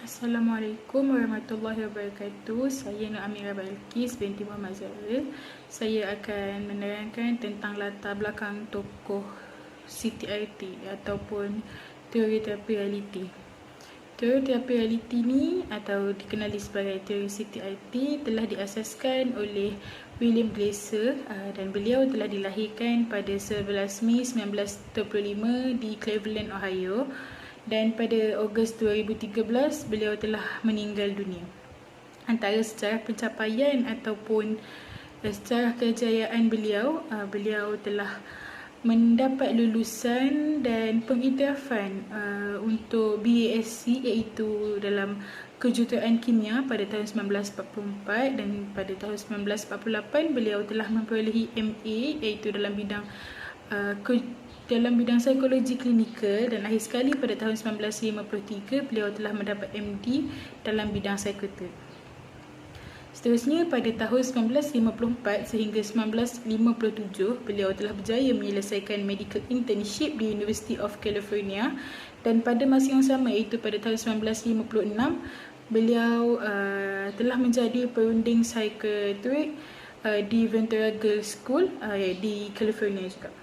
Assalamualaikum warahmatullahi wabarakatuh. Saya Nur Amirah Balkis binti Muhammad Zahra. Saya akan menerangkan tentang latar belakang tokoh CTRT ataupun teori terapi realiti. Teori terapi realiti ni atau dikenali sebagai teori CTRT telah diasaskan oleh William Glasser dan beliau telah dilahirkan pada 11 Mei 1925 di Cleveland, Ohio. Dan pada Ogos 2013 beliau telah meninggal dunia. Antara sejarah pencapaian ataupun sejarah kejayaan beliau, beliau telah mendapat lulusan dan pengiktirafan untuk BASC iaitu dalam kejuruteraan kimia pada tahun 1944, dan pada tahun 1948 beliau telah memperolehi MA iaitu dalam bidang psikologi klinikal, dan akhir sekali pada tahun 1953 beliau telah mendapat MD dalam bidang psikiatri. Seterusnya pada tahun 1954 sehingga 1957 beliau telah berjaya menyelesaikan medical internship di University of California, dan pada masa yang sama iaitu pada tahun 1956 beliau telah menjadi perunding psikiatrik di Ventura Girls School di California juga.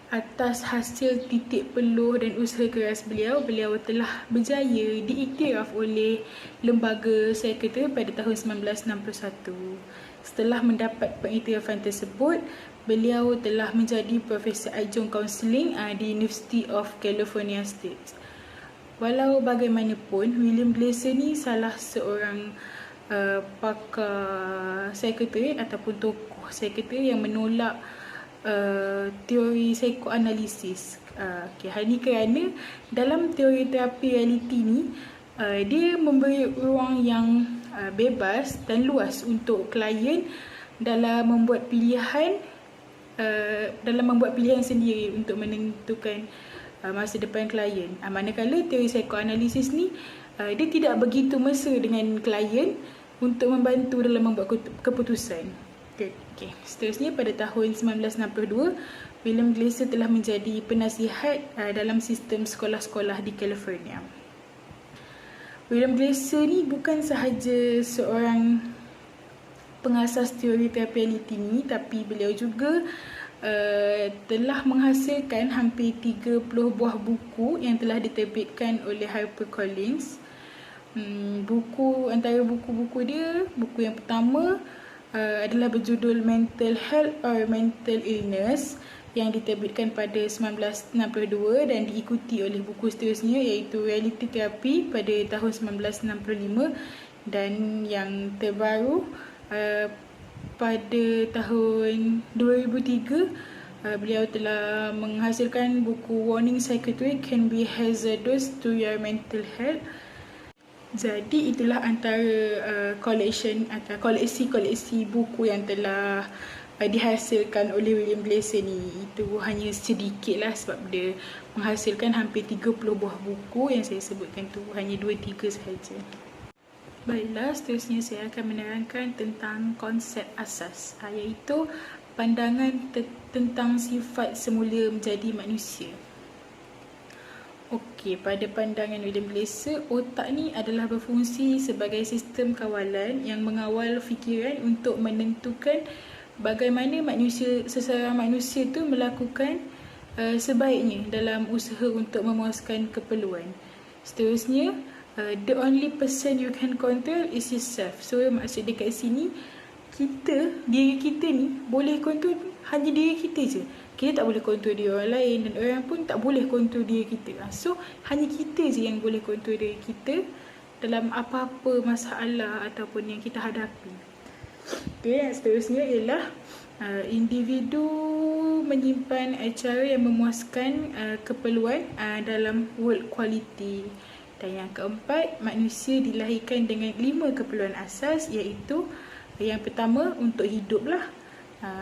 Atas hasil titik peluh dan usaha keras beliau telah berjaya diiktiraf oleh lembaga psikiatri pada tahun 1961. Setelah mendapat pengiktirafan tersebut, beliau telah menjadi Profesor Adjunct Counseling di University of California State. Walau bagaimanapun, William Glasser ni salah seorang pakar psikiatri ataupun tokoh psikiatri yang menolak teori psikoanalisis. Hal ini kerana dalam teori terapi realiti ni dia memberi ruang yang bebas dan luas untuk klien dalam membuat pilihan sendiri untuk menentukan masa depan klien. Manakala teori psikoanalisis ni dia tidak begitu mesra dengan klien untuk membantu dalam membuat keputusan. Okay. Seterusnya pada tahun 1962 William Glasser telah menjadi penasihat dalam sistem sekolah-sekolah di California. William Glasser ni bukan sahaja seorang pengasas teori terapi realiti ni, tapi beliau juga telah menghasilkan hampir 30 buah buku yang telah diterbitkan oleh HarperCollins. Antara buku-buku dia, buku yang pertama adalah berjudul Mental Health or Mental Illness yang diterbitkan pada 1962 dan diikuti oleh buku seterusnya iaitu Reality Therapy pada tahun 1965, dan yang terbaru pada tahun 2003 beliau telah menghasilkan buku Warning Psychiatry Can Be Hazardous to Your Mental Health. Jadi itulah antara koleksi buku yang telah dihasilkan oleh William Glasser ni. Itu hanya sedikit lah sebab dia menghasilkan hampir 30 buah buku. Yang saya sebutkan tu hanya 2-3 sahaja. Baiklah, seterusnya saya akan menerangkan tentang konsep asas, iaitu pandangan tentang sifat semula menjadi manusia. Okey, pada pandangan William Glasser, otak ni adalah berfungsi sebagai sistem kawalan yang mengawal fikiran untuk menentukan bagaimana seseorang manusia tu melakukan sebaiknya dalam usaha untuk memuaskan keperluan. Seterusnya, the only person you can control is yourself. So maksud dia kat sini, diri kita ni boleh kontrol hanya diri kita je. Kita tak boleh kontrol diri orang lain, dan orang pun tak boleh kontrol diri kita. So hanya kita je yang boleh kontrol diri kita dalam apa-apa masalah ataupun yang kita hadapi. Okay, yang seterusnya ialah individu menyimpan cara yang memuaskan keperluan dalam world quality. Dan yang keempat, manusia dilahirkan dengan 5 keperluan asas, iaitu yang pertama untuk hidup lah.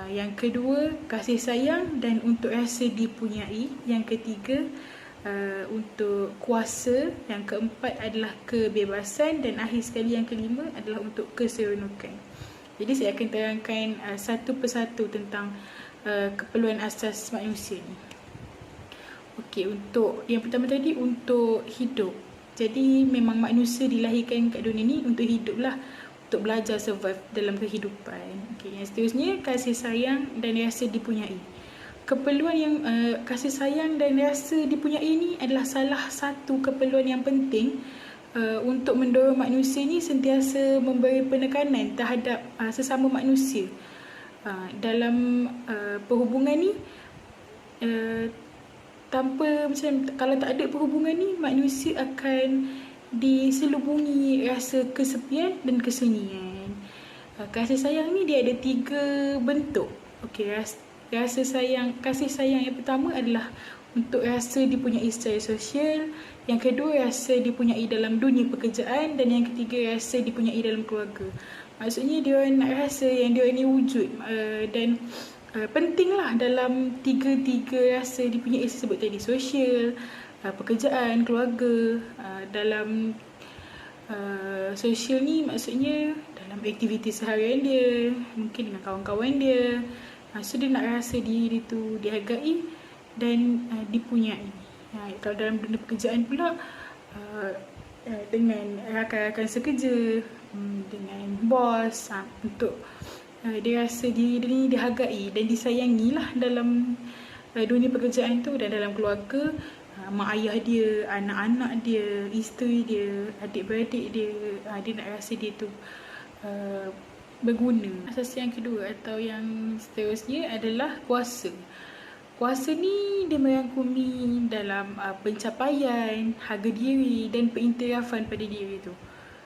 Yang kedua, kasih sayang dan untuk rasa dipunyai. Yang ketiga, untuk kuasa. Yang keempat adalah kebebasan, dan akhir sekali yang kelima adalah untuk keseronokan. Jadi saya akan terangkan satu persatu tentang keperluan asas manusia ni. Okey, untuk yang pertama tadi, untuk hidup. Jadi memang manusia dilahirkan kat dunia ni untuk hidup lah, untuk belajar survive dalam kehidupan. Okay, yang seterusnya, kasih sayang dan rasa dipunyai. Keperluan yang kasih sayang dan rasa dipunyai ni adalah salah satu keperluan yang penting untuk mendorong manusia ni sentiasa memberi penekanan terhadap sesama manusia. Dalam perhubungan ni, tanpa macam kalau tak ada perhubungan ni, manusia akan diselubungi rasa kesepian dan kesunyian. Kasih sayang ni dia ada 3 bentuk. Okey, kasih sayang yang pertama adalah untuk rasa dipunyai secara sosial, yang kedua rasa dipunyai dalam dunia pekerjaan, dan yang ketiga rasa dipunyai dalam keluarga. Maksudnya dia orang nak rasa yang dia orang ni wujud dan pentinglah dalam tiga rasa dipunyai sebut tadi, sosial, pekerjaan, keluarga. Dalam sosial ni maksudnya dalam aktiviti seharian dia, mungkin dengan kawan-kawan dia. So dia nak rasa diri tu dihargai dan dipunyai. Kalau dalam dunia pekerjaan pula, dengan rakan-rakan sekerja, dengan bos, untuk dia rasa diri dia ni dihargai dan disayangi lah dalam dunia pekerjaan tu. Dan dalam keluarga, mak ayah dia, anak-anak dia, isteri dia, adik-beradik dia, dia nak rasa dia tu berguna. Asas yang kedua atau yang seterusnya adalah kuasa. Kuasa ni dia merangkumi dalam pencapaian, harga diri dan pengiktirafan pada diri tu.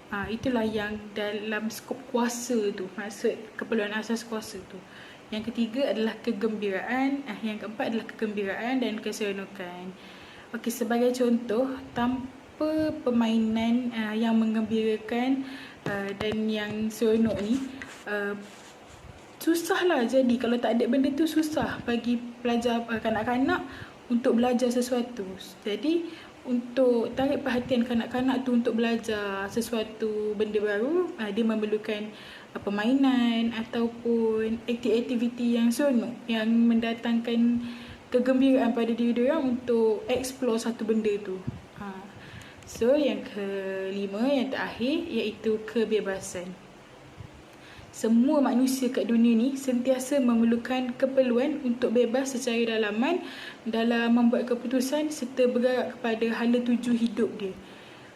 Itulah yang dalam skop kuasa tu, maksud keperluan asas kuasa tu. Yang ketiga adalah kegembiraan, yang keempat adalah kegembiraan dan keseronokan. Okey, sebagai contoh, tanpa permainan yang menggembirakan dan yang seronok ni, susahlah jadi. Kalau tak ada benda tu, susah bagi pelajar kanak-kanak untuk belajar sesuatu. Jadi untuk tarik perhatian kanak-kanak tu untuk belajar sesuatu benda baru, dia memerlukan permainan ataupun aktiviti yang seronok yang mendatangkan kegembiraan pada diri dia orang untuk explore satu benda tu. So yang kelima, yang terakhir, iaitu kebebasan. Semua manusia kat dunia ni sentiasa memerlukan keperluan untuk bebas secara dalaman dalam membuat keputusan serta bergerak kepada hala tuju hidup dia.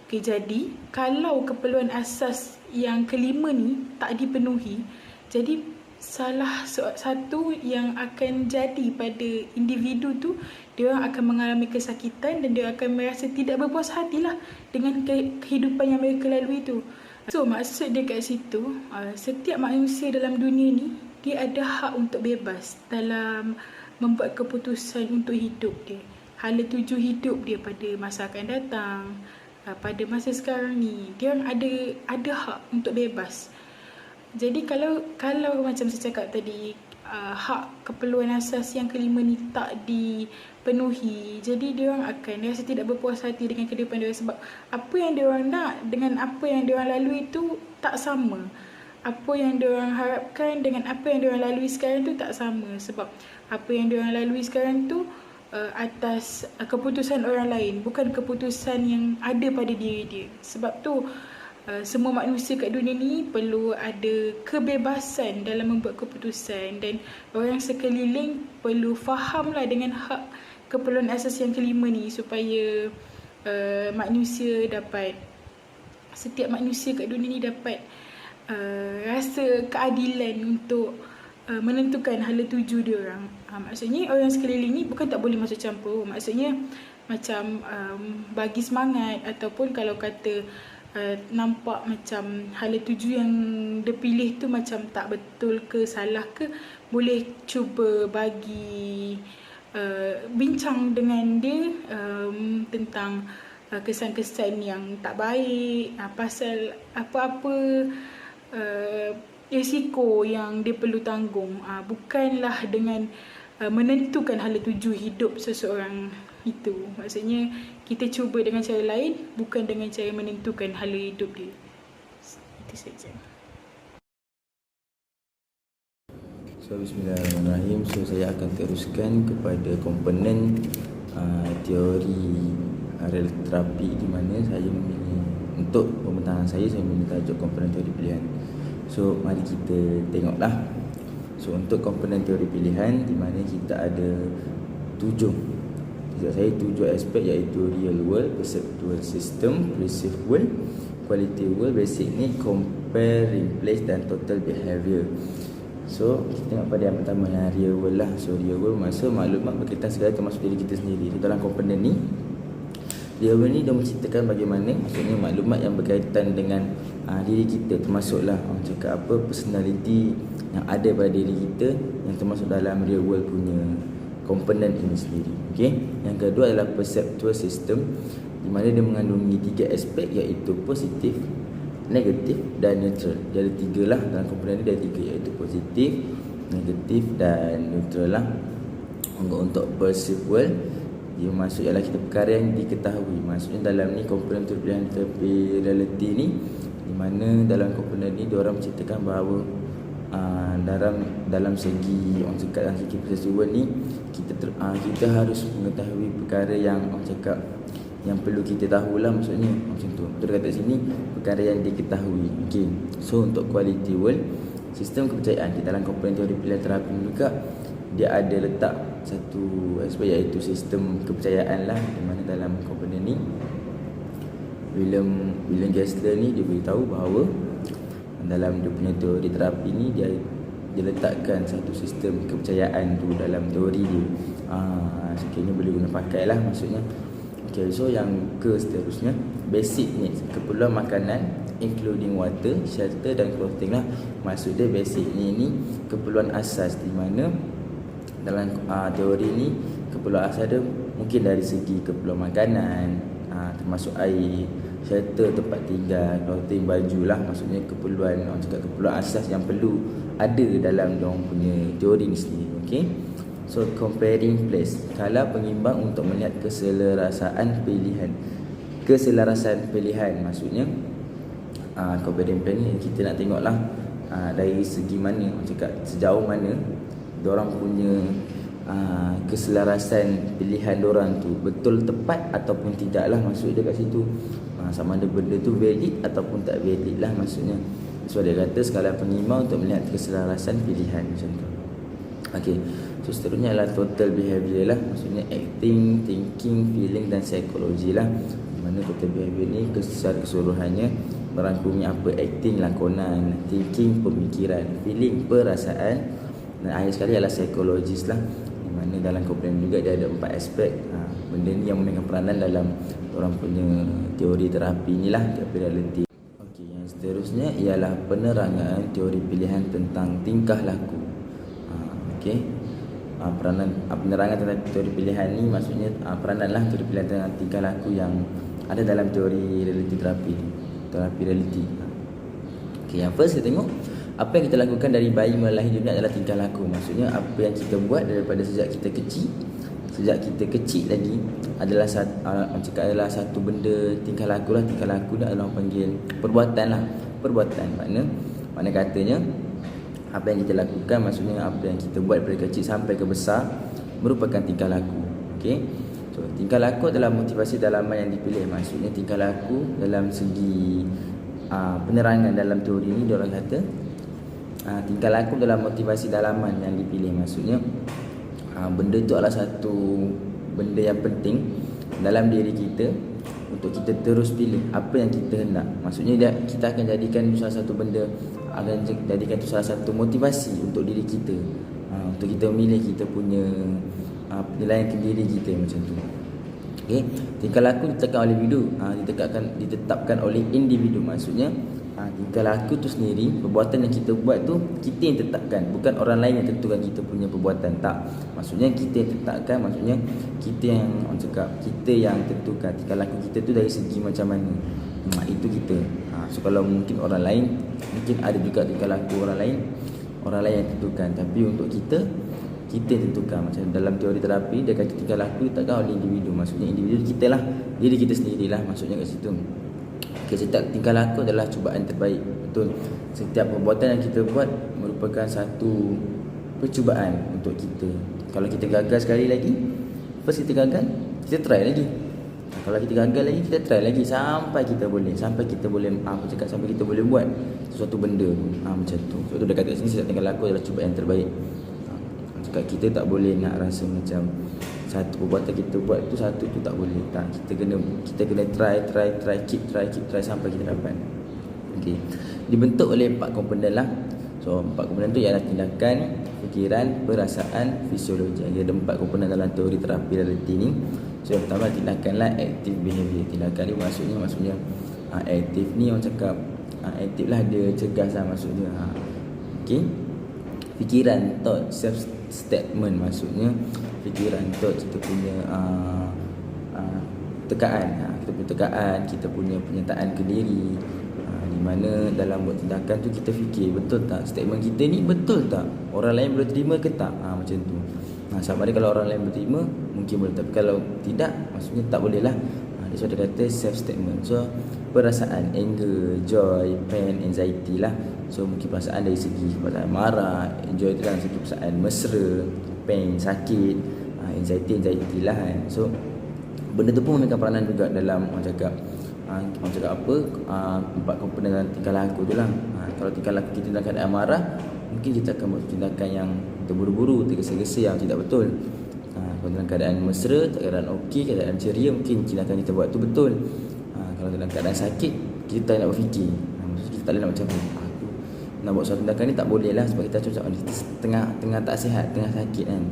Okay, jadi kalau keperluan asas yang kelima ni tak dipenuhi, jadi salah satu yang akan jadi pada individu tu, dia orang akan mengalami kesakitan dan dia akan merasa tidak berpuas hatilah dengan kehidupan yang mereka lalui tu. So maksud dia kat situ, setiap manusia dalam dunia ni dia ada hak untuk bebas dalam membuat keputusan untuk hidup dia, hala tuju hidup dia pada masa akan datang, pada masa sekarang ni. Dia orang ada hak untuk bebas. Jadi kalau macam saya cakap tadi, hak keperluan asas yang kelima ni tak dipenuhi, jadi dia orang akan rasa tidak berpuas hati dengan kehidupan dia, sebab apa yang dia orang nak dengan apa yang dia orang lalui tu tak sama. Apa yang dia orang harapkan dengan apa yang dia orang lalui sekarang tu tak sama, sebab apa yang dia orang lalui sekarang tu atas keputusan orang lain, bukan keputusan yang ada pada diri dia. Sebab tu semua manusia kat dunia ni perlu ada kebebasan dalam membuat keputusan, dan orang sekeliling perlu fahamlah dengan hak keperluan asas yang kelima ni, supaya setiap manusia kat dunia ni dapat rasa keadilan untuk menentukan hala tuju dia orang. Maksudnya orang sekeliling ni bukan tak boleh masuk campur, maksudnya macam bagi semangat, ataupun kalau kata nampak macam hala tuju yang dia pilih tu macam tak betul ke, salah ke, boleh cuba bagi bincang dengan dia tentang kesan-kesan yang tak baik, pasal apa-apa risiko yang dia perlu tanggung. Bukanlah dengan menentukan hala tuju hidup seseorang itu. Maksudnya kita cuba dengan cara lain, bukan dengan cara menentukan hala hidup dia. Itu saja. So bismillahirrahmanirrahim. So saya akan teruskan kepada komponen teori realiti terapi, di mana saya memilih untuk pembentangan saya memilih tajuk komponen teori pilihan. So mari kita tengoklah. So untuk komponen teori pilihan, di mana kita ada 7 aspek, iaitu real world, perceptual system, perceived world, quality world, basic need, compare, replace dan total behavior. So kita tengok pada yang pertama, yang real world lah. So real world maksud maklumat berkaitan segala termasuk diri kita sendiri. Dalam komponen ni, real world ni dia menceritakan bagaimana, maksudnya maklumat yang berkaitan dengan diri kita, termasuklah orang cakap apa, personality yang ada pada diri kita, yang termasuk dalam real world punya komponen ini sendiri. Okey. Yang kedua adalah perceptual system, di mana dia mengandungi 3 aspek, iaitu positif, negatif dan neutral. Dia ada 3 lah dalam komponen ni, dia ada 3, iaitu positif, negatif dan neutral lah. Untuk perceived world, dia maksud ialah kita perkara yang diketahui. Maksudnya dalam ni komponen teori pilihan terapi reality ni, di mana dalam komponen ni diorang menceritakan bahawa dalam segi orang cakap, dalam segi perceptual ni kita harus mengetahui perkara yang orang cakap yang perlu kita tahulah, maksudnya macam tu. Betul kata sini perkara yang diketahui. Okey. So untuk quality world, sistem kepercayaan di dalam komponen teori pilihan terapi juga dia ada letak satu aspek, iaitu sistem kepercayaan lah, di mana dalam komponen ni William Gessler ni dia beritahu bahawa dalam dia punya teori terapi ni dia letakkan satu sistem kepercayaan tu dalam teori dia. Sekiranya boleh guna pakai lah, maksudnya. Okay, so yang seterusnya, basic needs, keperluan makanan including water, shelter dan clothing lah. Maksud dia basic ni keperluan asas, di mana dalam teori ni keperluan asas dia mungkin dari segi keperluan makanan, termasuk air, shelter, tempat tinggal, clothing, baju lah. Maksudnya keperluan, orang cakap keperluan asas yang perlu ada dalam diorang punya teori ni sendiri. Okay. So comparing place, skala pengimbang untuk melihat keselarasaan pilihan. Maksudnya comparing place ni kita nak tengok lah dari segi mana, orang cakap sejauh mana diorang punya keselarasan pilihan diorang tu betul tepat ataupun tidak lah. Maksud dia kat situ sama ada benda tu valid ataupun tak valid lah, maksudnya. So dia kata skala pengimbang untuk melihat keselarasan pilihan, macam tu. Okay. So seterusnya adalah total behavior lah, maksudnya acting, thinking, feeling dan psikologi lah. Di mana total behavior ni secara keseluruhannya merangkumi apa? Acting, lakonan, thinking, pemikiran, feeling, perasaan, dan akhir sekali adalah psikologis lah, di mana dalam komponen juga dia ada 4 aspek. Benda ni yang memainkan peranan dalam orang punya teori terapi ni lah, terapi realiti. Okey, yang seterusnya ialah penerangan teori pilihan tentang tingkah laku. Okey. Penerangan tentang teori pilihan ni maksudnya peranan lah teori pilihan tentang tingkah laku yang ada dalam teori realiti terapi realiti. Okey, yang first kita tengok apa yang kita lakukan dari bayi melahir dunia adalah tingkah laku. Maksudnya apa yang kita buat daripada sejak kita kecil lagi adalah adalah satu benda, tingkah laku lah. Tingkah laku ni adalah orang panggil perbuatan lah. Perbuatan makna katanya apa yang kita lakukan, maksudnya apa yang kita buat daripada kecil sampai ke besar merupakan tingkah laku. Okey. So tingkah laku adalah motivasi dalaman yang dipilih. Maksudnya tingkah laku dalam segi penerangan dalam teori ni, diorang kata tingkah laku dalam motivasi dalaman yang dipilih. Maksudnya benda tu adalah satu benda yang penting dalam diri kita untuk kita terus pilih apa yang kita hendak. Maksudnya kita akan jadikan salah satu benda, akan jadikan itu salah satu motivasi untuk diri kita, untuk kita memilih kita punya penilaian ke diri kita, macam tu. Okay. Tingkah laku ditetapkan oleh individu, ditetapkan oleh individu. Maksudnya tingkah laku tu sendiri, perbuatan yang kita buat tu kita yang tetapkan, bukan orang lain yang tentukan kita punya perbuatan. Tak, maksudnya kita yang tetapkan, maksudnya kita yang kita yang tentukan tingkah laku kita tu dari segi macam mana. Itu kita. So kalau mungkin orang lain, mungkin ada juga tingkah laku orang lain yang tentukan, tapi untuk kita yang tentukan. Macam dalam teori terapi dia kata tingkah laku ditetapkan oleh individu. Maksudnya individu kita lah, diri kita sendirilah, maksudnya kat situ. Setiap tingkah laku adalah cubaan terbaik. Betul. Setiap perbuatan yang kita buat merupakan satu percubaan untuk kita. Kalau kita gagal sekali lagi, first kita gagal, kita try lagi. Kalau kita gagal lagi, kita try lagi sampai kita boleh sampai kita boleh buat sesuatu benda tu. Macam tu. Sebab tu dia kata kat sini, setiap tingkah laku adalah cubaan yang terbaik. Cakap kita tak boleh nak rasa macam satu perbuatan kita buat tu, satu tu tak boleh. Tak, kita kena try sampai kita dapat. Okey. Dibentuk oleh 4 komponen lah. So 4 komponen tu ialah tindakan, fikiran, perasaan, fisiologi. Ada 4 komponen dalam teori terapi realiti ni. So yang pertama tindakan lah, active behavior. Tindakan ni maksudnya aktif ni orang cakap aktif lah, dia cergas lah maksudnya. Okey. Fikiran, thought, self statement maksudnya fikiran, thought, kita punya tekaan, kita punya pernyataan ke diri, di mana dalam buat tindakan tu kita fikir betul tak statement kita ni, betul tak orang lain boleh terima ke tak, macam tu. Sama ada kalau orang lain berterima mungkin boleh, tapi kalau tidak maksudnya tak boleh lah. That's why dia kata self statement. So perasaan, anger, joy, pain, anxiety lah. So mungkin perasaan dari segi perasaan marah, enjoy tu dalam segi perasaan mesra, pain, sakit, anxiety lah kan. So benda tu pun memainkan peranan juga dalam orang cakap apa, 4 komponen dalam tingkah laku tu lah. Kalau tingkah laku kita dalam keadaan marah, mungkin kita akan buat tindakan yang terburu-buru, tergesa-gesa, yang tidak betul. Kalau dalam keadaan mesra, keadaan okey, keadaan ceria, mungkin tindakan kita buat tu betul. Kalau dalam keadaan sakit, kita tak nak berfikir. Maksudnya kita tak boleh nak macam aku nak buat suatu tindakan ni tak boleh lah, sebab kita tengah tak sihat, tengah sakit kan.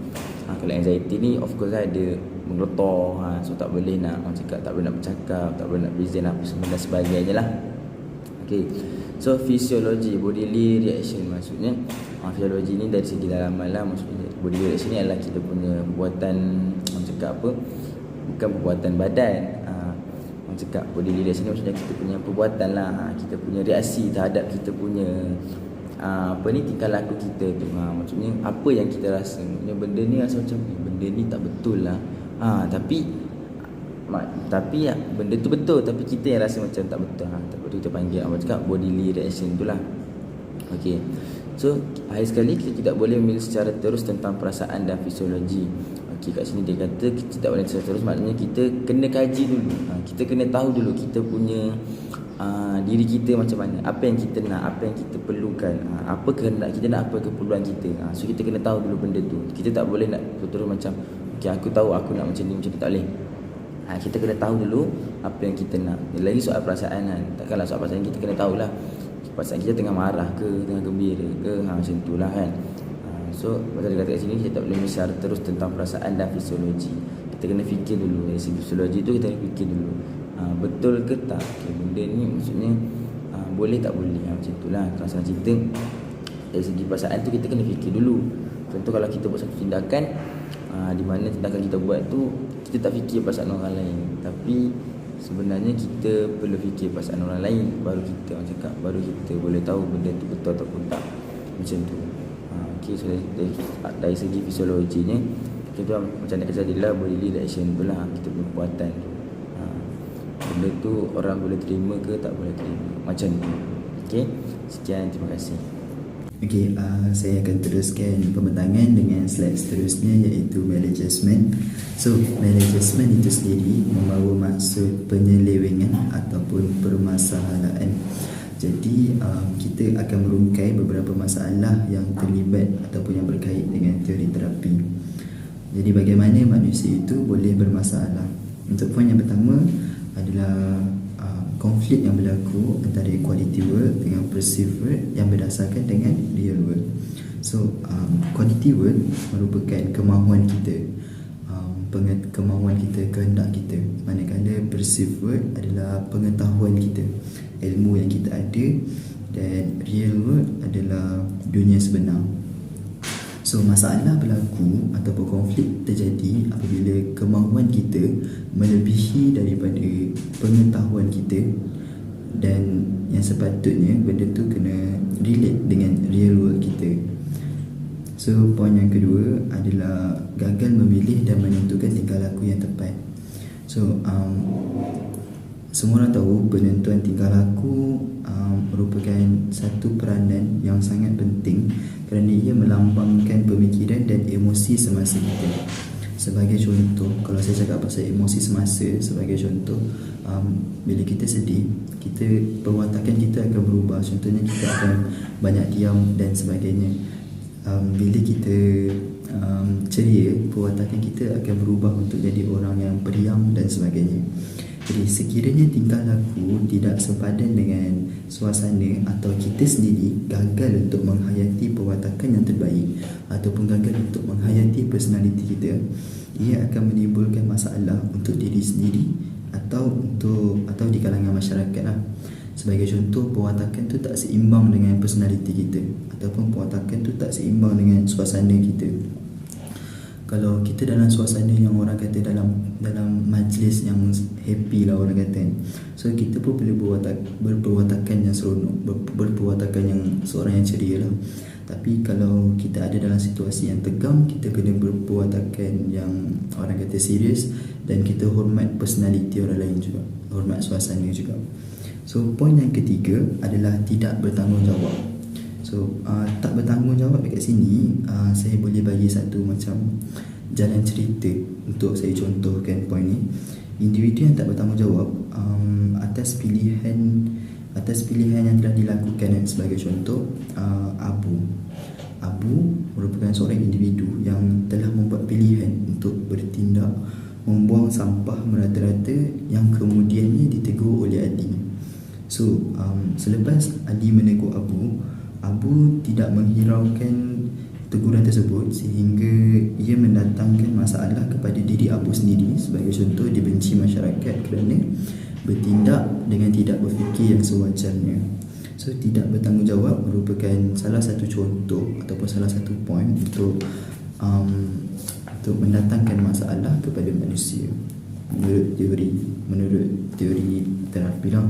Kalau anxiety ni of course lah dia menggelotor, so tak boleh nak orang cakap, tak boleh nak bercakap, tak boleh nak present apa semua dan sebagainya lah. Okay. So fisiologi, bodily reaction maksudnya fisiologi ni dari segi dalaman lah. Maksudnya bodily reaction ni adalah kita punya perbuatan, orang cakap apa, bukan perbuatan badan. Orang cakap bodily reaction ni maksudnya kita punya perbuatan lah, kita punya reaksi terhadap kita punya tingkah laku kita tu. Maksudnya apa yang kita rasa, maksudnya benda ni rasa macam benda ni tak betul lah, tapi benda tu betul, tapi kita yang rasa macam tak betul. Tak betul, kita panggil apa cakap bodily reaction tu lah. Okay. So akhir sekali kita tidak boleh memilih secara terus tentang perasaan dan fisiologi. Okay, kat sini dia kata kita tak boleh secara terus, maknanya kita kena kaji dulu. Kita kena tahu dulu kita punya diri kita macam mana, apa yang kita nak, apa yang kita perlukan, apa kehendak kita nak, apa keperluan kita. So kita kena tahu dulu benda tu. Kita tak boleh nak terus macam okay, aku tahu aku nak macam ni, tak boleh. Kita kena tahu dulu apa yang kita nak. Lagi soal perasaan kan, takkanlah soal perasaan kita kena tahulah perasaan kita tengah marah ke, tengah gembira ke, macam tu lah kan. So macam dia kata kat sini, kita tak boleh misal terus tentang perasaan dan fisiologi. Kita kena fikir dulu. Dari segi fisiologi tu kita kena fikir dulu, betul ke tak, okay, benda ni maksudnya boleh tak boleh, macam tu lah. Kalau salah cerita dari segi perasaan tu kita kena fikir dulu. Contoh kalau kita buat satu tindakan, di mana tindakan kita buat tu kita tak fikir perasaan orang lain, tapi sebenarnya kita perlu fikir perasaan orang lain, baru kita orang cakap, baru kita boleh tahu benda tu betul ataupun tak, macam tu. Okay, so dari segi fisiologinya kita macam nak jadilah bodily reaction tu lah, kita punya perbuatan tu. Benda tu orang boleh terima ke tak boleh terima, macam tu. Okay, sekian, terima kasih. Okey, saya akan teruskan pembentangan dengan slide seterusnya, iaitu maladjustment. So, maladjustment itu sendiri membawa maksud penyelewengan ataupun permasalahan. Jadi, kita akan merungkai beberapa masalah yang terlibat ataupun yang berkait dengan teori terapi. Jadi, bagaimana manusia itu boleh bermasalah? Untuk poin yang pertama adalah konflik yang berlaku antara quality world dengan perceived world yang berdasarkan dengan real world. So quality world merupakan kemahuan kita, kemahuan kita, kehendak kita, manakala perceived world adalah pengetahuan kita, ilmu yang kita ada, dan real world adalah dunia sebenar. So masalah berlaku ataupun konflik terjadi apabila kemahuan kita melebihi daripada pengetahuan kita, dan yang sepatutnya benda tu kena relate dengan real world kita. So poin yang kedua adalah gagal memilih dan menentukan tingkah laku yang tepat. So semua orang tahu penentuan tingkah laku merupakan satu peranan yang sangat penting kerana ia melambangkan pemikiran dan emosi semasa kita. Sebagai contoh, kalau saya cakap pasal emosi semasa, sebagai contoh, bila kita sedih, perwatakan kita akan berubah. Contohnya kita akan banyak diam dan sebagainya. Bila kita ceria, perwatakan kita akan berubah untuk jadi orang yang periang dan sebagainya. Jadi sekiranya tingkah laku tidak sepadan dengan suasana atau kita sendiri gagal untuk menghayati perwatakan yang terbaik ataupun gagal untuk menghayati personaliti kita, ia akan menimbulkan masalah untuk diri sendiri atau di kalangan masyarakat lah. Sebagai contoh, perwatakan tu tak seimbang dengan personaliti kita ataupun perwatakan tu tak seimbang dengan suasana kita. Kalau kita dalam suasana yang orang kata dalam majlis yang happy lah orang kata, so kita pun boleh berperwatakan yang seronok, berperwatakan yang seorang yang ceria lah. Tapi kalau kita ada dalam situasi yang tegang, kita kena berperwatakan yang orang kata serius, dan kita hormat personality orang lain juga, hormat suasana juga. So poin yang ketiga adalah tidak bertanggungjawab. So tak bertanggungjawab dekat sini, saya boleh bagi satu macam jalan cerita untuk saya contohkan poin ni. Individu yang tak bertanggungjawab atas pilihan yang telah dilakukan. Sebagai contoh, Abu merupakan seorang individu yang telah membuat pilihan untuk bertindak membuang sampah merata-rata yang kemudiannya ditegur oleh Adi. So selepas Adi menegur Abu tidak menghiraukan teguran tersebut sehingga ia mendatangkan masalah kepada diri Abu sendiri. Sebagai contoh, dibenci masyarakat kerana bertindak dengan tidak berfikir yang sewajarnya. So tidak bertanggungjawab merupakan salah satu contoh ataupun salah satu poin untuk mendatangkan masalah kepada manusia menurut teori terapi lah.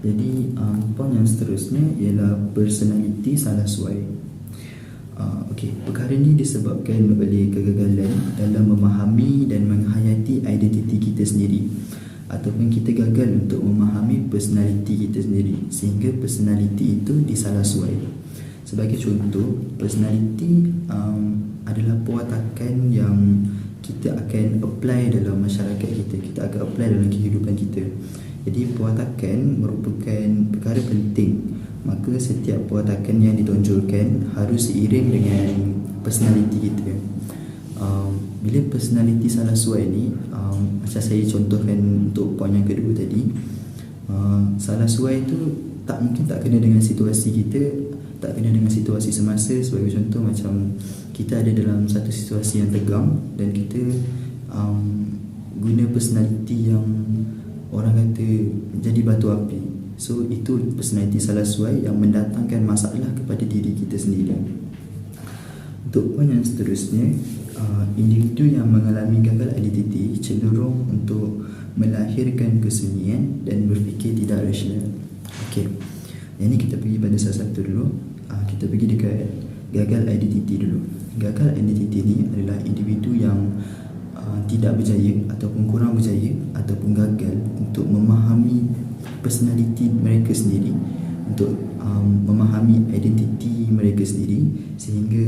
Jadi poin yang seterusnya ialah personality salah suai. Perkara ini disebabkan oleh kegagalan dalam memahami dan menghayati identiti kita sendiri, ataupun kita gagal untuk memahami personality kita sendiri sehingga personality itu disalah suai. Sebagai contoh, personality adalah perwatakan yang kita akan apply dalam masyarakat kita akan apply dalam kehidupan kita. Jadi perwatakan merupakan perkara penting. Maka setiap perwatakan yang ditonjolkan harus seiring dengan personaliti kita. Bila personaliti salah suai ni, macam saya contohkan untuk poin yang kedua tadi, salah suai tu mungkin tak kena dengan situasi kita, tak kena dengan situasi semasa. Sebagai contoh, macam kita ada dalam satu situasi yang tegang dan kita guna personaliti yang orang kata jadi batu api. So itu personality salah suai yang mendatangkan masalah kepada diri kita sendiri. Untuk poin yang seterusnya, individu yang mengalami gagal identiti cenderung untuk melahirkan kesunyian dan berfikir tidak rasional. Yang ni kita pergi pada salah satu dulu. Kita pergi dekat gagal identiti dulu. Gagal identiti ni adalah individu yang tidak berjaya ataupun kurang berjaya ataupun gagal untuk memahami personality mereka sendiri, untuk memahami identiti mereka sendiri, sehingga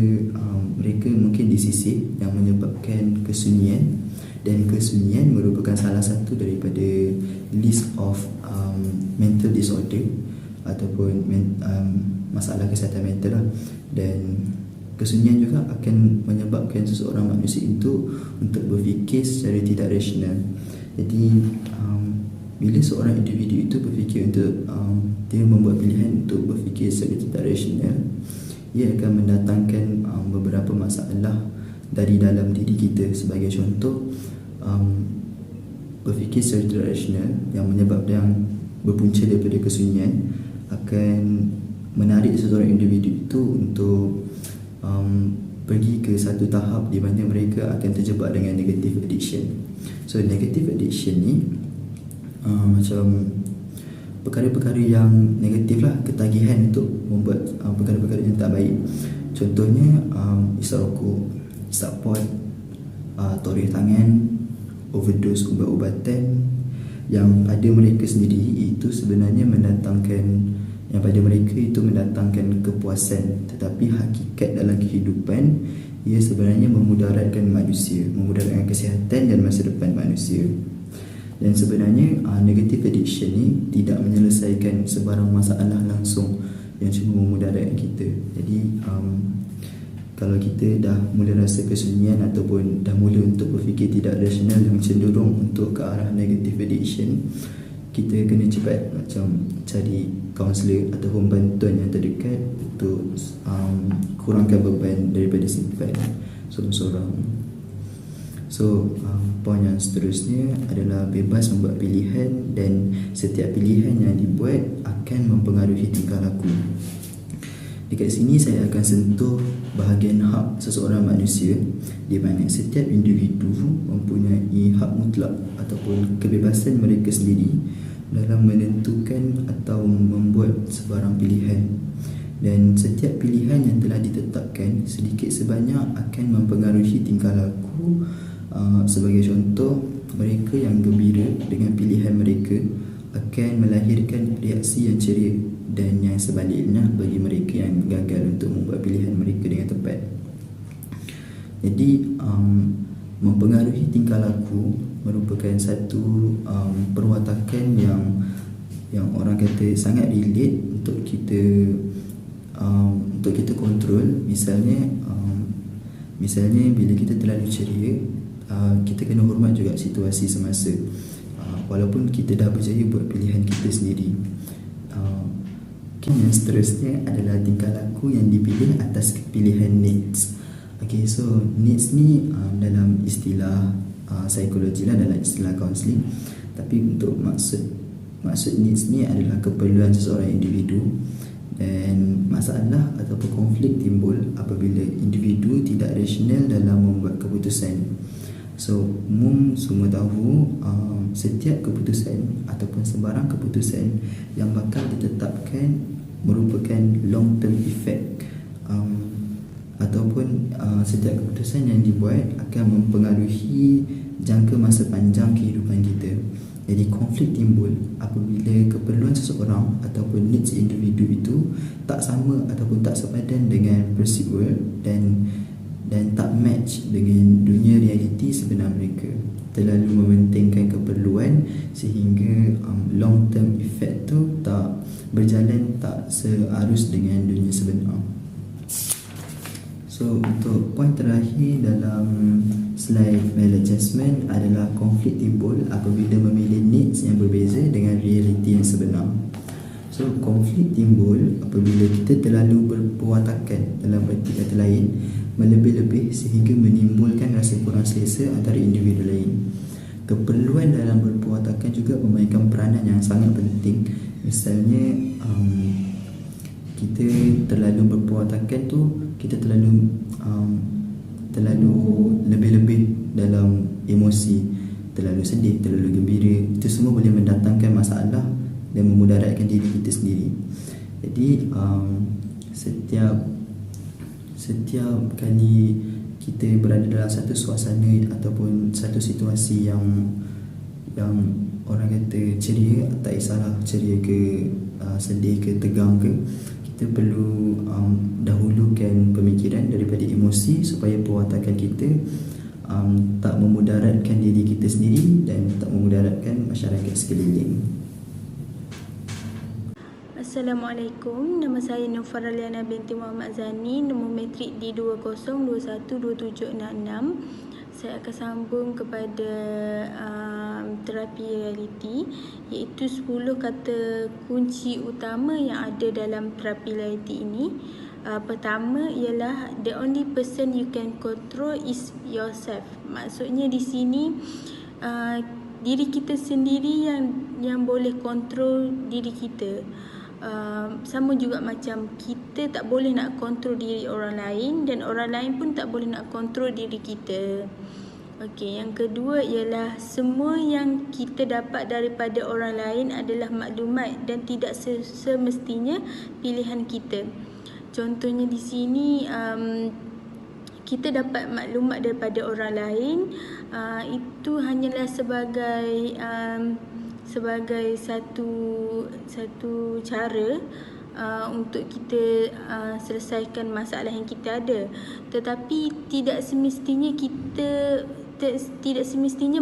mereka mungkin disisih yang menyebabkan kesunyian. Dan kesunyian merupakan salah satu daripada list of mental disorder ataupun masalah kesihatan mental lah. Dan kesunyian juga akan menyebabkan seseorang manusia itu untuk berfikir secara tidak rasional. Jadi bila seorang individu itu berfikir untuk dia membuat pilihan untuk berfikir secara tidak rasional, ia akan mendatangkan beberapa masalah dari dalam diri kita. Sebagai contoh, berfikir secara tidak rasional yang menyebabkan berpunca daripada kesunyian akan menarik seseorang individu itu untuk pergi ke satu tahap di mana mereka akan terjebak dengan negative addiction. So negative addiction ni macam perkara-perkara yang negatif lah, ketagihan untuk membuat perkara-perkara yang tak baik. Contohnya isap rokok, isap pot, toreh tangan, overdose ubat-ubatan yang pada mereka sendiri itu sebenarnya mendatangkan kepuasan, tetapi hakikat dalam kehidupan ia sebenarnya memudaratkan manusia, memudaratkan kesihatan dan masa depan manusia. Dan sebenarnya negative addiction ni tidak menyelesaikan sebarang masalah langsung yang cuma memudaratkan kita. Jadi kalau kita dah mula rasa kesunyian ataupun dah mula untuk berfikir tidak rasional dan cenderung untuk ke arah negative addiction, kita kena cepat macam cari kaunselor ataupun bantuan yang terdekat untuk kurangkan beban daripada simpan sorang-sorang. So poin yang seterusnya adalah bebas membuat pilihan, dan setiap pilihan yang dibuat akan mempengaruhi tingkah laku. Dekat sini saya akan sentuh bahagian hak seseorang manusia, di mana setiap individu mempunyai hak mutlak ataupun kebebasan mereka sendiri dalam menentukan atau membuat sebarang pilihan. Dan setiap pilihan yang telah ditetapkan sedikit sebanyak akan mempengaruhi tingkah laku. Sebagai contoh, mereka yang gembira dengan pilihan mereka akan melahirkan reaksi yang ceria, dan yang sebaliknya bagi mereka yang gagal untuk membuat pilihan mereka dengan tepat. Jadi mempengaruhi tingkah laku merupakan satu perwatakan yang orang kata sangat relate untuk kita kontrol. Misalnya bila kita terlalu ceria, kita kena hormat juga situasi semasa, walaupun kita dah berjaya buat pilihan kita sendiri. Yang seterusnya adalah tingkah laku yang dipilih atas pilihan needs. Okay, so needs ni dalam istilah psikologi lah, dalam istilah kaunseling. Tapi untuk maksud needs ni adalah keperluan seseorang individu, dan masalah ataupun konflik timbul apabila individu tidak rasional dalam membuat keputusan. So semua tahu setiap keputusan ataupun sebarang keputusan yang bakal ditetapkan merupakan long term effect, ataupun setiap keputusan yang dibuat akan mempengaruhi jangka masa panjang kehidupan kita. Jadi konflik timbul apabila keperluan seseorang ataupun needs individu itu tak sama ataupun tak sepadan dengan perceived world, dan tak match dengan dunia realiti sebenar mereka. Terlalu mementingkan keperluan sehingga long term effect tu tak berjalan, tak searus dengan dunia sebenar. So untuk poin terakhir dalam slide maladjustment adalah konflik timbul apabila memilih needs yang berbeza dengan realiti yang sebenar. So konflik timbul apabila kita terlalu berperwatakan, dalam erti kata lain melebih-lebih sehingga menimbulkan rasa kurang selesa antara individu lain. Keperluan dalam berperwatakan juga memainkan peranan yang sangat penting. Misalnya kita terlalu berperwatakan tu, kita terlalu lebih-lebih dalam emosi, terlalu sedih, terlalu gembira. Itu semua boleh mendatangkan masalah dan memudaratkan diri kita sendiri. Jadi setiap kali kita berada dalam satu suasana ataupun satu situasi yang orang kata ceria, tak kisahlah ceria ke sedih ke tegang ke, kita perlu dahulukan pemikiran daripada emosi supaya perwatakan kita tak memudaratkan diri kita sendiri dan tak memudaratkan masyarakat sekeliling. Assalamualaikum, nama saya Nufar Aliana binti Muhammad Zani, nombor metrik D20212766. Saya akan sambung kepada terapi realiti, iaitu 10 kata kunci utama yang ada dalam terapi realiti ini. Pertama ialah the only person you can control is yourself. Maksudnya di sini diri kita sendiri yang boleh kontrol diri kita. Sama juga macam kita tak boleh nak kontrol diri orang lain, dan orang lain pun tak boleh nak kontrol diri kita. Okey, yang kedua ialah semua yang kita dapat daripada orang lain adalah maklumat dan tidak semestinya pilihan kita. Contohnya di sini kita dapat maklumat daripada orang lain, itu hanyalah sebagai satu cara untuk kita selesaikan masalah yang kita ada. Tetapi tidak semestinya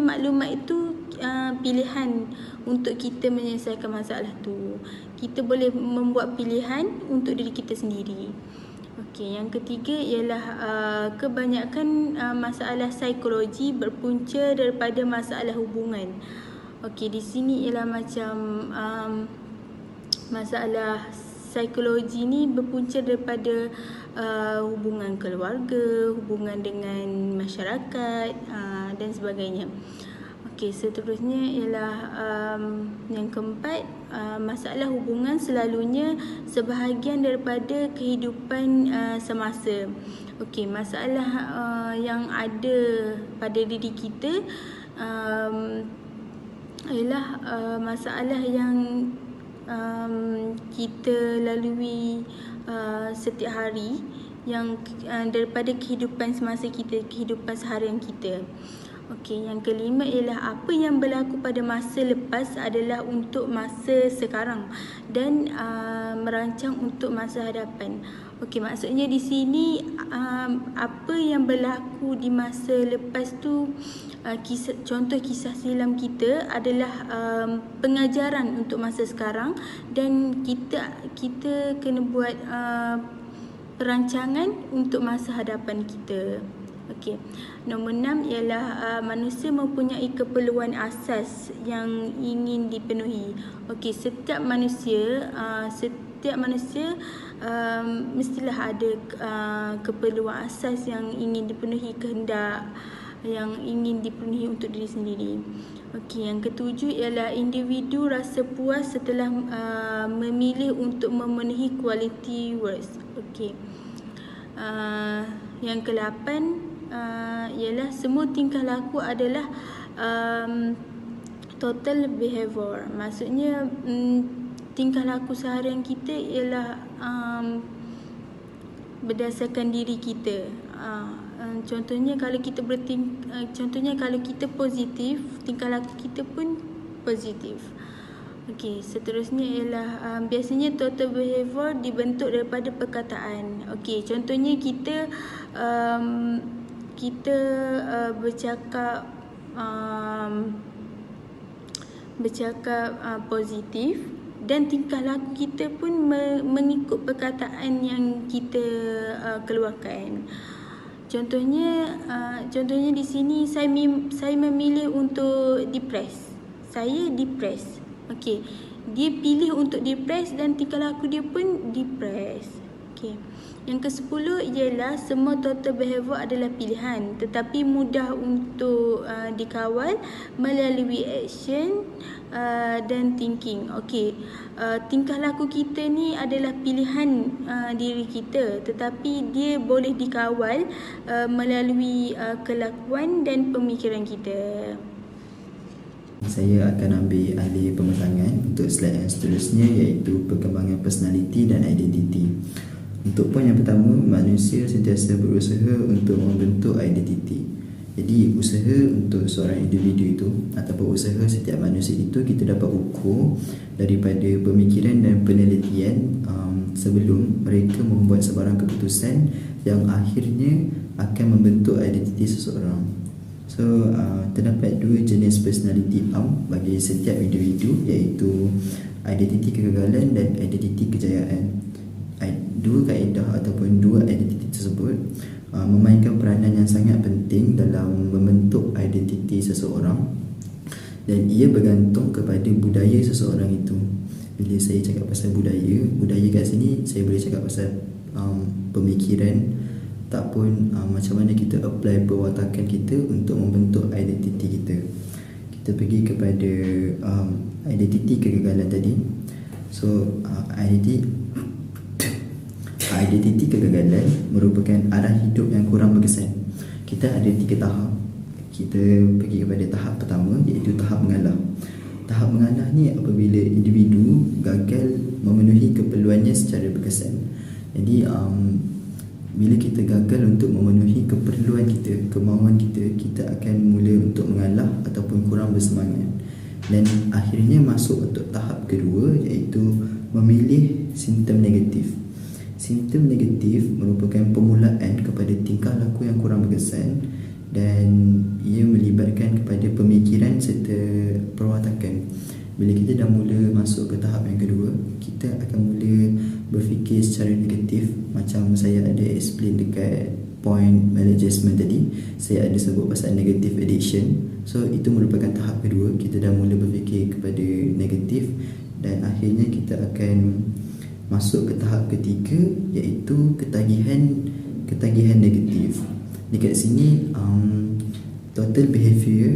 maklumat itu pilihan untuk kita menyelesaikan masalah tu. Kita boleh membuat pilihan untuk diri kita sendiri. Okey, yang ketiga ialah kebanyakan masalah psikologi berpunca daripada masalah hubungan. Okey, di sini ialah macam masalah psikologi ni berpunca daripada hubungan keluarga, hubungan dengan masyarakat dan sebagainya. Okey, seterusnya ialah yang keempat, masalah hubungan selalunya sebahagian daripada kehidupan semasa. Okey, masalah yang ada pada diri kita ialah masalah yang kita lalui setiap hari, yang daripada kehidupan semasa kita, kehidupan seharian kita. Okey, yang kelima ialah apa yang berlaku pada masa lepas adalah untuk masa sekarang dan merancang untuk masa hadapan. Okey, maksudnya di sini apa yang berlaku di masa lepas tu, contoh kisah silam kita adalah pengajaran untuk masa sekarang, dan kita kena buat perancangan untuk masa hadapan kita. Okey. Nombor 6 ialah manusia mempunyai keperluan asas yang ingin dipenuhi. Okey, setiap manusia mestilah ada keperluan asas yang ingin dipenuhi, kehendak yang ingin dipenuhi untuk diri sendiri. Okey, yang ketujuh ialah individu rasa puas setelah memilih untuk memenuhi quality words. Okey. Yang ke-8 ialah semua tingkah laku adalah total behavior. Maksudnya tingkah laku seharian kita ialah berdasarkan diri kita. Contohnya kalau kita positif, tingkah laku kita pun positif. Okey, seterusnya ialah biasanya total behavior dibentuk daripada perkataan. Okey, contohnya kita bercakap positif, dan tingkah laku kita pun mengikut perkataan yang kita keluarkan. Contohnya di sini saya memilih untuk depress. Saya depress. Okey, dia pilih untuk depress dan tingkah laku dia pun depress. Okey. Yang ke-10 ialah semua total behavior adalah pilihan, tetapi mudah untuk dikawal melalui action dan thinking. Okey, tingkah laku kita ni adalah pilihan diri kita, tetapi dia boleh dikawal melalui kelakuan dan pemikiran kita. Saya akan ambil alih pematangan untuk slide yang seterusnya, iaitu perkembangan personaliti dan identiti. Untuk poin yang pertama, manusia sentiasa berusaha untuk membentuk identiti. Jadi usaha untuk seorang individu itu ataupun usaha setiap manusia itu kita dapat ukur daripada pemikiran dan penelitian sebelum mereka membuat sebarang keputusan yang akhirnya akan membentuk identiti seseorang. So, terdapat dua jenis personality bagi setiap individu, iaitu identiti kegagalan dan identiti kejayaan. Dua kaedah ataupun dua identiti tersebut memainkan peranan yang sangat penting dalam membentuk identiti seseorang, dan ia bergantung kepada budaya seseorang itu. Bila saya cakap pasal budaya kat sini saya boleh cakap pasal pemikiran ataupun macam mana kita apply perwatakan kita untuk membentuk identiti kita. Kita pergi kepada identiti kegagalan tadi. So identiti kegagalan merupakan arah hidup yang kurang berkesan. Kita ada 3 tahap. Kita pergi kepada tahap pertama, iaitu tahap mengalah. Tahap mengalah ni apabila individu gagal memenuhi keperluannya secara berkesan. Jadi bila kita gagal untuk memenuhi keperluan kita, kemauan kita, kita akan mula untuk mengalah ataupun kurang bersemangat. Dan akhirnya masuk untuk tahap kedua, iaitu memilih simptom negatif. Simptom negatif merupakan permulaan kepada tingkah laku yang kurang berkesan dan ia melibatkan kepada pemikiran serta perwatakan. Bila kita dah mula masuk ke tahap yang kedua, kita akan mula berfikir secara negatif. Macam saya ada explain dekat point maladjustment tadi, saya ada sebut pasal negative addiction. So itu merupakan tahap kedua, kita dah mula berfikir kepada negatif dan akhirnya kita akan masuk ke tahap ketiga, iaitu ketagihan negatif. Dekat sini total behavior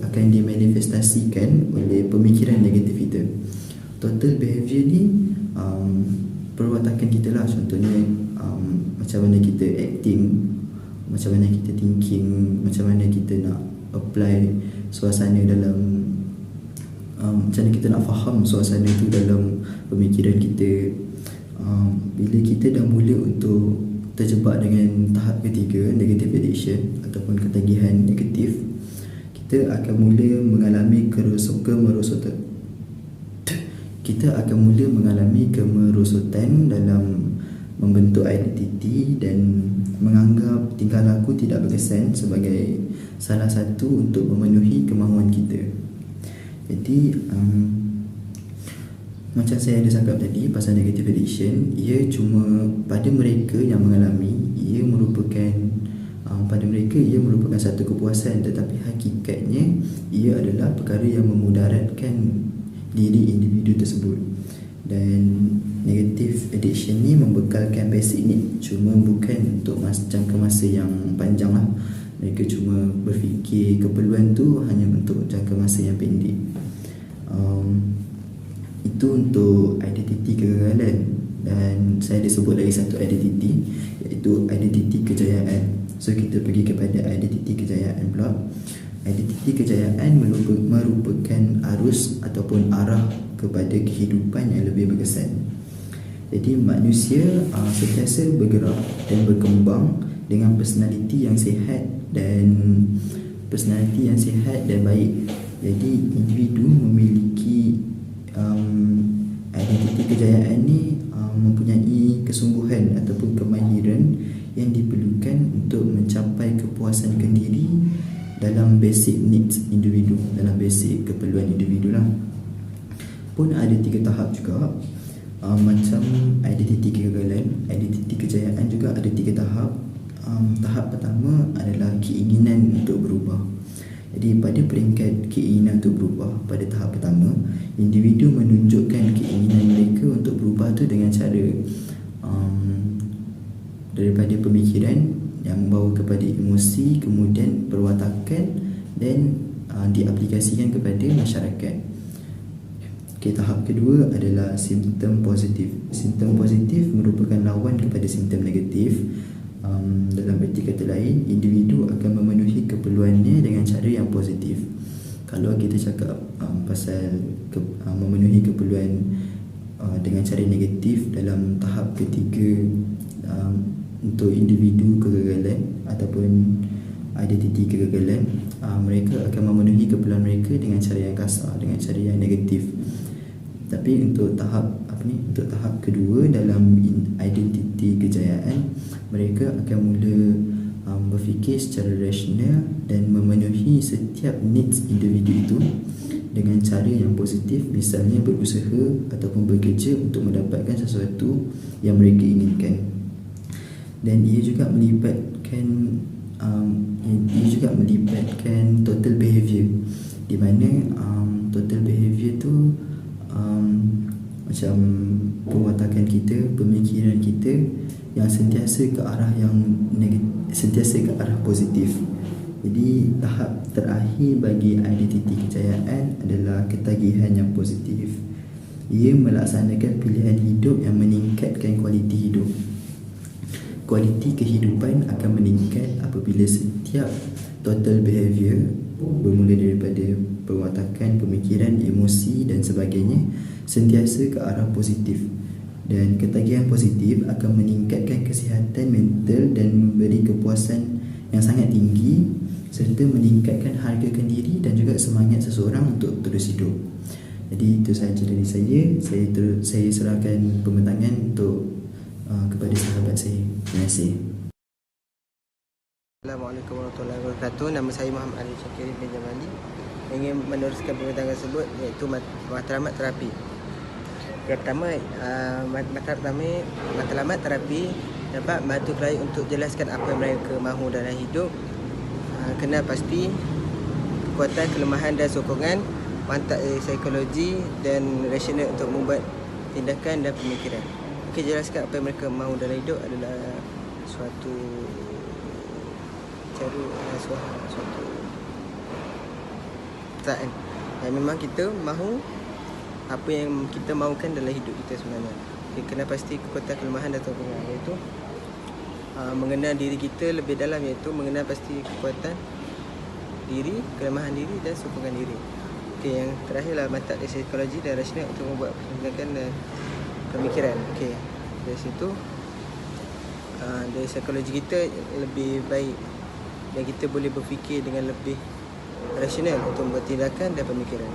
akan dimanifestasikan oleh pemikiran negatif kita. Total behavior ni perwatakan kita lah. Contohnya macam mana kita acting, macam mana kita thinking, macam mana kita nak apply suasana dalam macam mana kita nak faham suasana tu dalam pemikiran kita. Bila kita dah mula untuk terjebak dengan tahap ketiga, negative addiction ataupun ketagihan negatif, kita akan mula mengalami kemerosotan dalam membentuk identiti dan menganggap tingkah laku tidak berkesan sebagai salah satu untuk memenuhi kemahuan kita. Jadi macam saya ada cakap tadi pasal negative addiction, ia cuma pada mereka yang mengalami, ia merupakan satu kepuasan, tetapi hakikatnya ia adalah perkara yang memudaratkan diri individu tersebut. Dan negative addiction ni membekalkan basic need, cuma bukan untuk jangka masa yang panjang lah. Mereka cuma berfikir keperluan tu hanya untuk jangka masa yang pendek. Itu untuk identiti kegagalan. Dan saya ada sebut lagi satu identiti, iaitu identiti kejayaan. So kita pergi kepada identiti kejayaan pula. Identiti kejayaan merupakan arus ataupun arah kepada kehidupan yang lebih berkesan. Jadi manusia sentiasa bergerak dan berkembang dengan personaliti yang sihat dan baik. Jadi individu memiliki identiti kejayaan ni mempunyai kesungguhan ataupun kemahiran yang diperlukan untuk mencapai kepuasan diri dalam basic needs individu, dalam basic keperluan individu lah. Pun ada 3 tahap juga. Macam identiti kegagalan, identiti kejayaan juga ada 3 tahap. Tahap pertama adalah keinginan untuk berubah. Jadi pada peringkat keinginan untuk berubah, pada tahap pertama, individu menunjukkan keinginan mereka untuk berubah tu dengan cara daripada pemikiran yang membawa kepada emosi, kemudian perwatakan dan diaplikasikan kepada masyarakat. Tahap kedua adalah simptom positif. Simptom positif merupakan lawan kepada simptom negatif. Dalam arti kata lain, individu akan memenuhi keperluannya dengan cara yang positif. Kalau kita cakap pasal memenuhi keperluan dengan cara negatif dalam tahap ketiga, untuk individu kegagalan ataupun identiti kegagalan, mereka akan memenuhi keperluan mereka dengan cara yang kasar, dengan cara yang negatif. Tapi untuk tahap kedua dalam identiti kejayaan, mereka akan mula berfikir secara rasional dan memenuhi setiap needs individu itu dengan cara yang positif, misalnya berusaha ataupun bekerja untuk mendapatkan sesuatu yang mereka inginkan. Dan ia juga melibatkan total behavior, di mana total behavior tu macam perwatakan kita, pemikiran kita yang sentiasa ke arah positif. Jadi tahap terakhir bagi identiti kejayaan adalah ketagihan yang positif. Ia melaksanakan pilihan hidup yang meningkatkan kualiti hidup. Kualiti kehidupan akan meningkat apabila setiap total behavior bermula daripada perwatakan, pemikiran, emosi dan sebagainya sentiasa ke arah positif. Dan ketagihan positif akan meningkatkan kesihatan mental dan memberi kepuasan yang sangat tinggi serta meningkatkan hargakan diri dan juga semangat seseorang untuk terus hidup. Jadi itu sahaja dari saya. Saya serahkan pembentangan untuk kepada sahabat saya. Terima kasih. Assalamualaikum warahmatullahi wabarakatuh. Nama saya Muhammad Ali Syakiri bin Jamali. Ingin meneruskan pembentangan tersebut, iaitu matlamat terapi. Yang pertama, matlamat terapi dapat membantu klien untuk jelaskan apa yang mereka mahu dalam hidup. Kena pasti kekuatan, kelemahan dan sokongan, mantak psikologi dan rasional untuk membuat tindakan dan pemikiran. Okey, jelaskan apa yang mereka mahu dalam hidup adalah suatu perasaan yang memang kita mahu apa yang kita mahukan dalam hidup kita sebenarnya. Kita kena pasti kekuatan, kelemahan dan sokongan, iaitu mengenal diri kita lebih dalam, iaitu mengenal pasti kekuatan diri, kelemahan diri dan sokongan diri. Okey, yang terakhirlah mantak psikologi dan rasional untuk membuat tindakan dan pemikiran. Okey, dari situ dari psikologi kita lebih baik dan kita boleh berfikir dengan lebih rasional untuk membuat tindakan dan pemikiran.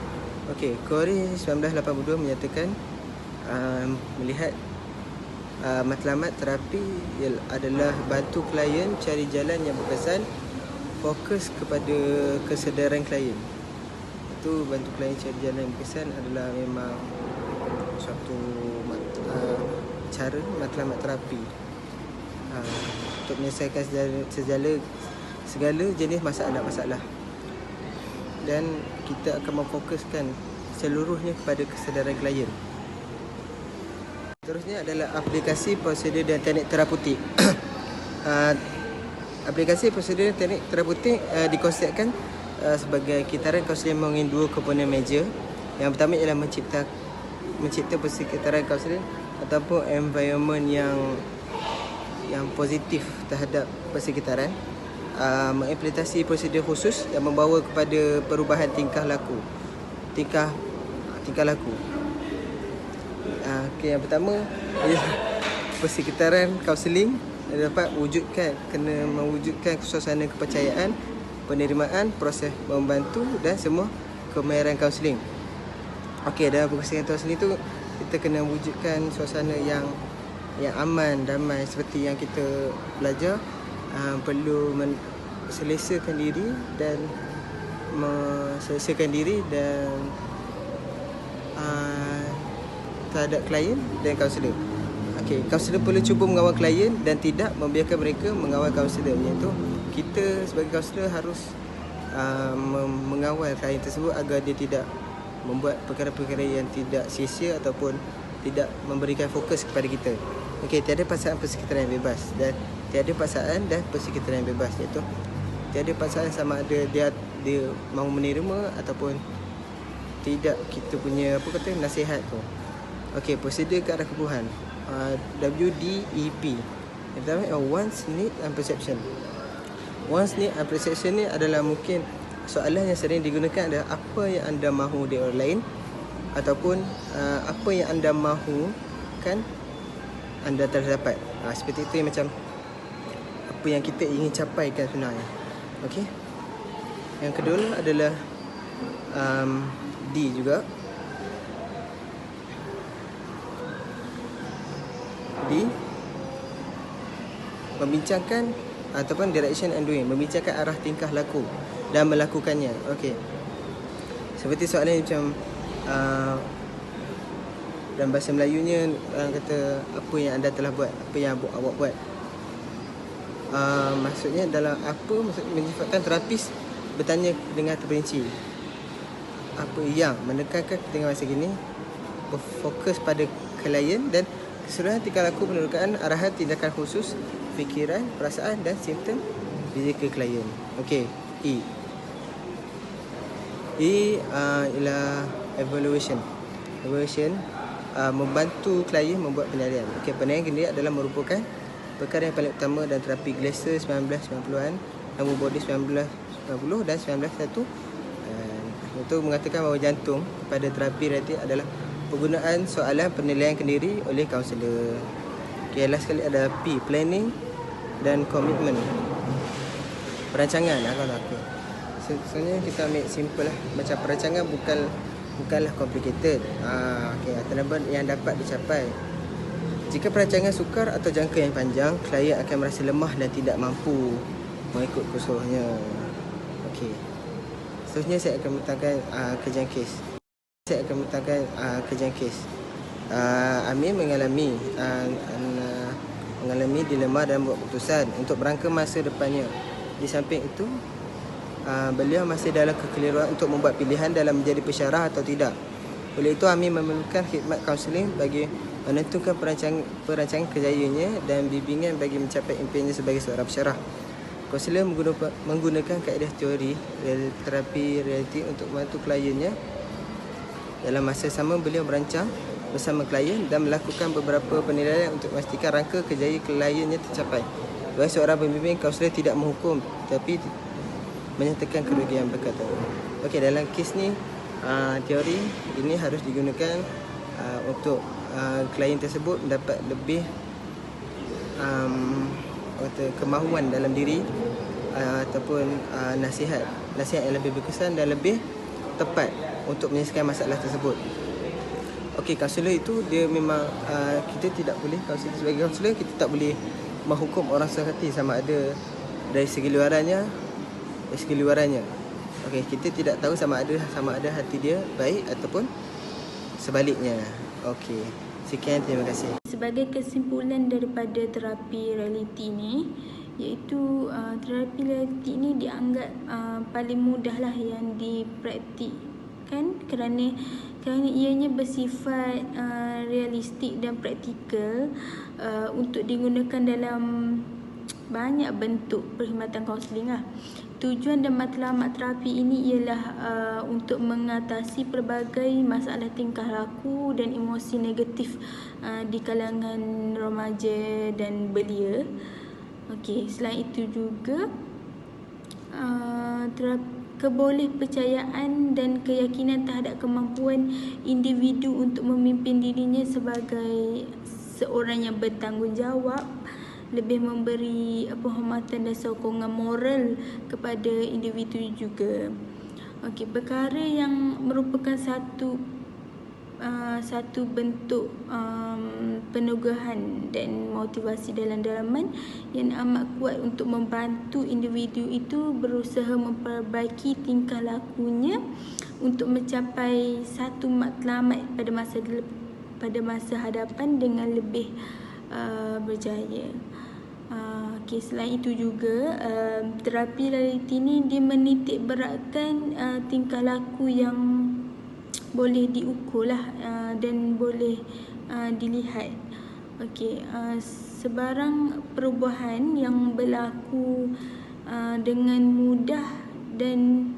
Okey, Corey 1982 menyatakan melihat matlamat terapi adalah bantu klien cari jalan yang berkesan, fokus kepada kesedaran klien. Itu bantu klien cari jalan yang berkesan adalah memang suatu cara matlamat terapi untuk menyelesaikan segala jenis masalah, dan kita akan memfokuskan seluruhnya kepada kesedaran klien. Seterusnya adalah aplikasi prosedur dan teknik terapeutik. Aplikasi prosedur dan teknik terapeutik dikonsepkan sebagai kitaran kaunseling menggunakan dua komponen meja. Yang pertama ialah mencipta persekitaran kaunseling ataupun environment yang positif terhadap persekitaran. Mengimplementasi prosedur khusus yang membawa kepada perubahan tingkah laku. Okey, yang pertama ialah persekitaran kaunseling dapat kena mewujudkan suasana kepercayaan, penerimaan, proses membantu dan semua kemahiran kaunseling. Okey, dalam persekitaran kaunseling tu kita kena wujudkan suasana yang aman, damai, seperti yang kita belajar. Perlu selesakan diri dan terhadap klien dan kaunselor. Okey, kaunselor perlu cuba mengawal klien dan tidak membiarkan mereka mengawal kaunselor. Iaitu kita sebagai kaunselor harus mengawal klien tersebut agar dia tidak membuat perkara-perkara yang tidak sia-sia ataupun tidak memberikan fokus kepada kita. Okey, tiada paksaan persekitaran yang bebas dan tiada paksaan dan persekitaran yang bebas, iaitu tiada paksaan sama ada dia mahu menerima ataupun tidak kita punya nasihat tu. Okey, prosedur ke arah kebutuhan. WDEP. Yang pertama wants, need and perception. Wants, need and perception ni adalah mungkin soalan yang sering digunakan adalah apa yang anda mahu dari orang lain ataupun apa yang anda mahukan anda telah dapat. Seperti itu, yang macam apa yang kita ingin capaikan sebenarnya. Okey. Yang kedua adalah D juga. D, membincangkan ataupun direction and doing, membincangkan arah tingkah laku dan melakukannya. Okey. Seperti soalan macam dalam bahasa Melayunya orang kata apa yang anda telah buat, apa yang awak buat. Maksudnya dalam apa, maksudnya menyebabkan terapis bertanya dengan terperinci. Apa yang menekankan dengan masa gini berfokus pada klien dan keseluruhan tingkah laku penunjukan arahan tindakan khusus, fikiran, perasaan dan simptom fizikal klien. Okey, E ialah evaluation. Membantu klien membuat penilaian. Okey, penilaian ini adalah merupakan perkara yang paling utama dalam terapi Glaser 1990-an, Namu Body 1990 dan 1991. Itu mengatakan bahawa jantung pada terapi relatif adalah penggunaan soalan penilaian kendiri oleh kaunselor. Okey, last sekali ada P, planning dan commitment. perancangan lah kalau aku. Sebenarnya kita ambil simple lah. Macam perancangan bukanlah complicated. Okey, tujuan yang dapat dicapai. Jika perancangan sukar atau jangka yang panjang, klien akan merasa lemah dan tidak mampu mengikut keseluruhannya. Okey. Seterusnya saya akan mentangkan kerjaan kes. Amir mengalami dilema dalam buat keputusan untuk berangka masa depannya. Di samping itu, beliau masih dalam kekeliruan untuk membuat pilihan dalam menjadi pensyarah atau tidak. Oleh itu, Amir memerlukan khidmat kaunseling bagi menentukan perancangan kerjayanya dan bimbingan bagi mencapai impiannya sebagai seorang pensyarah. Kaunselor menggunakan kaedah teori terapi realiti untuk membantu kliennya. Dalam masa sama, beliau merancang bersama klien dan melakukan beberapa penilaian untuk memastikan rangka kerjaya kliennya tercapai. Sebagai seorang pembimbing, kaunselor tidak menghukum tapi menyatakan kerugian berkata. Okey, dalam kes ni teori ini harus digunakan untuk klien tersebut mendapat lebih kemahuan dalam diri ataupun nasihat yang lebih berkesan dan lebih tepat untuk menyelesaikan masalah tersebut. Okey, kaunselor itu dia memang kita tidak boleh, sebagai kaunselor kita tak boleh menghukum orang sehati sama ada dari segi luarannya. Okey, kita tidak tahu sama ada hati dia baik ataupun sebaliknya. Okey, sekian, terima kasih. Sebagai kesimpulan daripada terapi realiti ni, iaitu terapi realiti ni dianggap paling mudah lah yang dipraktikkan kerana ianya bersifat realistik dan praktikal untuk digunakan dalam banyak bentuk perkhidmatan kaunseling lah. Tujuan dan matlamat terapi ini ialah untuk mengatasi pelbagai masalah tingkah laku dan emosi negatif di kalangan remaja dan belia. Okey, selain itu juga kebolehpercayaan dan keyakinan terhadap kemampuan individu untuk memimpin dirinya sebagai seorang yang bertanggungjawab, lebih memberi penghormatan dan sokongan moral kepada individu juga. Okey, perkara yang merupakan satu bentuk penugahan dan motivasi dalam dalaman yang amat kuat untuk membantu individu itu berusaha memperbaiki tingkah lakunya untuk mencapai satu matlamat pada masa hadapan dengan lebih berjaya. Okay, selain itu juga terapi realiti ni dia menitik beratkan tingkah laku yang boleh diukur lah dan boleh dilihat. Okay, sebarang perubahan yang berlaku dengan mudah dan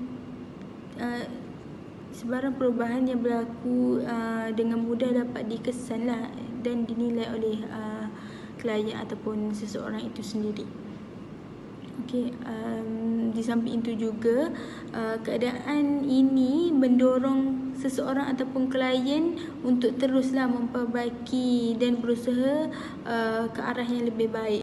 dapat dikesan lah dan dinilai oleh klien ataupun seseorang itu sendiri. Okey, di samping itu juga keadaan ini mendorong seseorang ataupun klien untuk teruslah memperbaiki dan berusaha ke arah yang lebih baik.